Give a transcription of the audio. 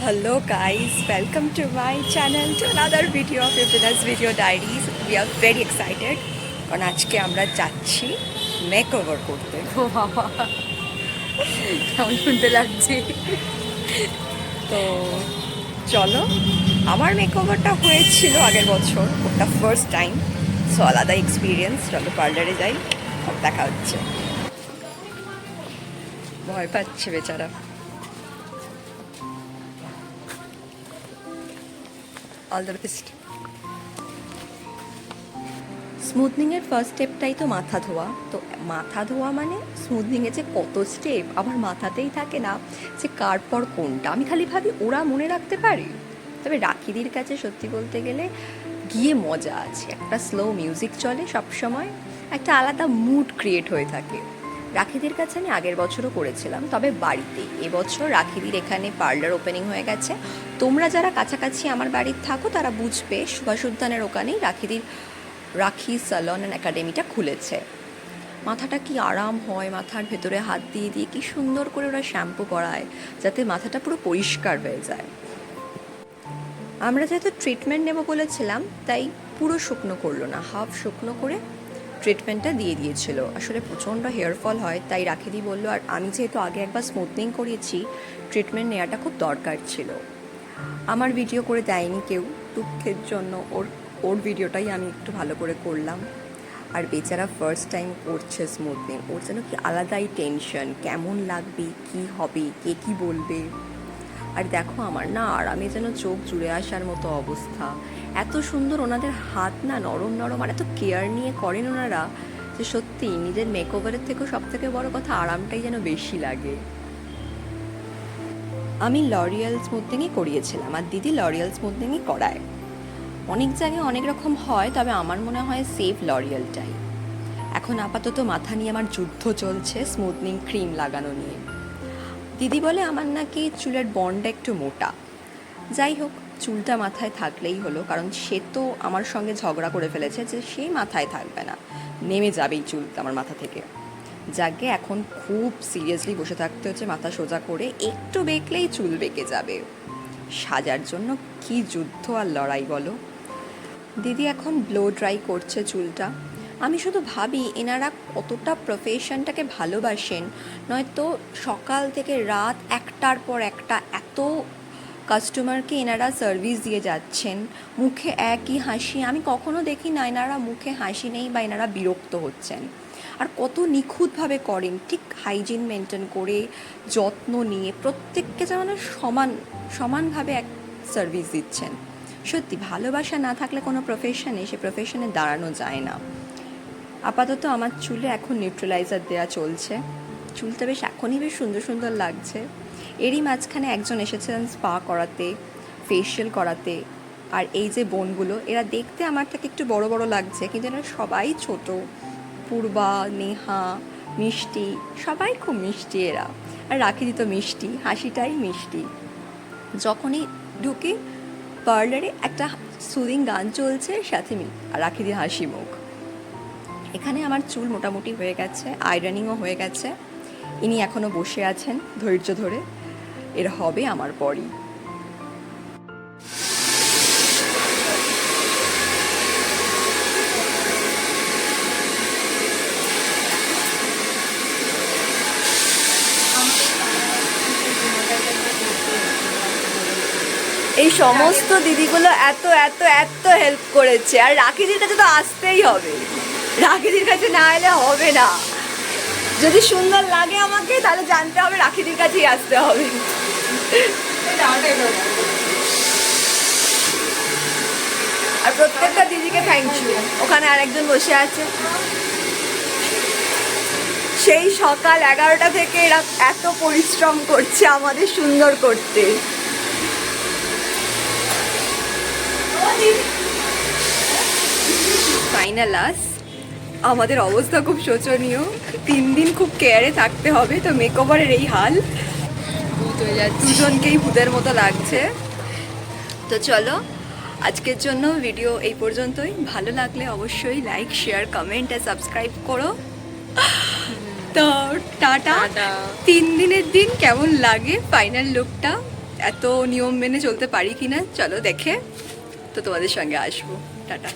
Hello guys, welcome to my channel to another video of Vipina's Video Diaries. We are very excited কারণ আজকে আমরা যাচ্ছি makeover করতে। ও বাবা কেমন শুনতে লাগছে। তো চলো, আমার মেকওভারটা হয়েছিল আগের বছর, ওটা ফার্স্ট টাইম, সো আলাদা এক্সপিরিয়েন্স। চলো পার্লারে যাই, দেখা হচ্ছে। ভয় পাচ্ছে বেচারা। All the best. স্মুথনিংয়ের ফার্স্ট স্টেপটাই তো মাথা ধোয়া। তো মাথা ধোয়া মানে স্মুথনিংয়ে যে কত স্টেপ আমার মাথাতেই থাকে না যে কার পর কোনটা। আমি খালি ভাবি ওরা মনে রাখতে পারে। তবে রাখিদির কাছে সত্যি বলতে গেলে গিয়ে মজা আছে। একটা স্লো মিউজিক চলে সবসময়, একটা আলাদা মুড ক্রিয়েট হয়ে থাকে। রাখিদির কাছে আমি আগের বছরও করেছিলাম, তবে বাড়িতেই। এবছর রাখিদির এখানে পার্লার ওপেনিং হয়ে গেছে। তোমরা যারা কাছাকাছি আমার বাড়ির থাকো তারা বুঝবে, সুভাষ উদ্যানের ওখানেই রাখিদির রাখি স্যালন অ্যান্ড একাডেমিটা খুলেছে। মাথাটা কি আরাম হয়, মাথার ভেতরে হাত দিয়ে দিয়ে কি সুন্দর করে ওরা শ্যাম্পু করায় যাতে মাথাটা পুরো পরিষ্কার হয়ে যায়। আমরা যেহেতু ট্রিটমেন্ট নেব বলেছিলাম, তাই পুরো শুকনো করলো না, হাফ শুকনো করে ট্রিটমেন্টটা দিয়ে দিয়েছিল। আসলে প্রচণ্ড হেয়ার ফল হয়, তাই রাখিদি বললো, আর আমি যেহেতু আগে একবার স্মুথনিং করিয়েছি, ট্রিটমেন্ট নেওয়াটা খুব দরকার ছিল। আমার ভিডিও করে দেয়নি কেউ, দুঃখের জন্য ওর ভিডিওটাই আমি একটু ভালো করে করলাম। আর বেচারা ফার্স্ট টাইম করছে স্মুথনিং, ওর যেন কি আলাদাই টেনশন, কেমন লাগবে, কি হবে, কে কী বলবে। আর দেখো আমার না আরামে যেন চোখ জুড়ে আসার মতো অবস্থা। এত সুন্দর ওনাদের হাত, না নরম নরম, আর এত কেয়ার নিয়ে করেন ওনারা যে সত্যি নিজের মেকওভারের থেকেও সব থেকে বড় কথা আরামটাই যেন বেশি লাগে। আমি লরিয়াল স্মুথনিংই করিয়েছিলাম, আর দিদি লরিয়াল স্মুথনিংই করায়। অনেক জায়গায় অনেক রকম হয়, তবে আমার মনে হয় সেফ লরিয়ালটাই। এখন আপাতত মাথা নিয়ে আমার যুদ্ধ চলছে স্মুথনিং ক্রিম লাগানো নিয়ে। দিদি বলে আমার নাকি চুলের বন্ডটা একটু মোটা। যাই হোক, চুলটা মাথায় থাকলেই হলো, কারণ সে তো আমার সঙ্গে ঝগড়া করে ফেলেছে যে সে মাথায় থাকবে না, নেমে যাবেই চুলটা আমার মাথা থেকে। যাকে এখন খুব সিরিয়াসলি বসে থাকতে হচ্ছে মাথা সোজা করে, একটু বেঁকলেই চুল বেঁকে যাবে। সাজার জন্য কি যুদ্ধ আর লড়াই বলো। দিদি এখন ব্লো ড্রাই করছে চুলটা। আমি শুধু ভাবি এনারা কতটা প্রফেশনটাকে ভালোবাসেন, নয়তো সকাল থেকে রাত একটার পর একটা এত কাস্টমারকে এনারা সার্ভিস দিয়ে যাচ্ছেন, মুখে একই হাসি। আমি কখনো দেখি না এনারা মুখে হাসি নেই বা এনারা বিরক্ত হচ্ছেন। আর কত নিখুঁতভাবে করেন, ঠিক হাইজিন মেনটেন করে, যত্ন নিয়ে প্রত্যেককে যেন সমানভাবে এক সার্ভিস দিচ্ছেন। সত্যি ভালোবাসা না থাকলে কোনো প্রফেশনে, সে প্রফেশনে দাঁড়ানো যায় না। আপাতত আমার চুলে এখন নিউট্রালাইজার দেওয়া চলছে। চুলটা বেশ এখনই বেশ সুন্দর সুন্দর লাগছে। এরই মাঝখানে একজন এসেছিলেন স্পা করাতে, ফেশিয়াল করাতে। আর এই যে বোনগুলো, এরা দেখতে আমার থেকে একটু বড় বড় লাগছে, কিন্তু এরা সবাই ছোট। পূর্বা, নেহা, মিষ্টি, সবাই খুব মিষ্টি এরা। আর রাখিদি তো মিষ্টি, হাসিটাই মিষ্টি। যখনই ঢুকি পার্লারে একটা সুদিং গান চলছে, সাথে রাখিদি হাসি মুখ। এখানে আমার চুল মোটামুটি হয়ে গেছে, আয়রনিংও হয়ে গেছে। ইনি এখনও বসে আছেন ধৈর্য ধরে, এর হবে আমার পরই। এই সমস্ত দিদিগুলো এত এত এত হেল্প করেছে, আর রাখিদির কাছে তো আসতেই হবে। রাখিদির কাছে না এলে হবে না। যদি সুন্দর লাগে আমাকে, তাহলে জানতে হবে রাখিদির কাছেই আসতে হবে। আর প্রত্যেকটা দিদিকে থ্যাংক ইউ। ওখানে আরেকজন বসে আছে, সেই সকাল 11টা থেকে এরা এত পরিশ্রম করছে আমাদের সুন্দর করতে। ফাইনাল আস, আমাদের অবস্থা খুব শোচনীয়। 3 দিন খুব কেয়ারে থাকতে হবে, তো মেকওভারের এই হাল। দুজনকেই ভূতের মতো লাগছে। তো চলো, আজকের জন্য ভিডিও এই পর্যন্তই। ভালো লাগলে অবশ্যই লাইক, শেয়ার, কমেন্ট আর সাবস্ক্রাইব করো। তো টাটা। 3 দিনের দিন কেমন লাগে ফাইনাল লুকটা এত নিয়ম মেনে চলতে পারি কি না, চলো দেখে তো তোমাদের সঙ্গে আসবো। টাটা।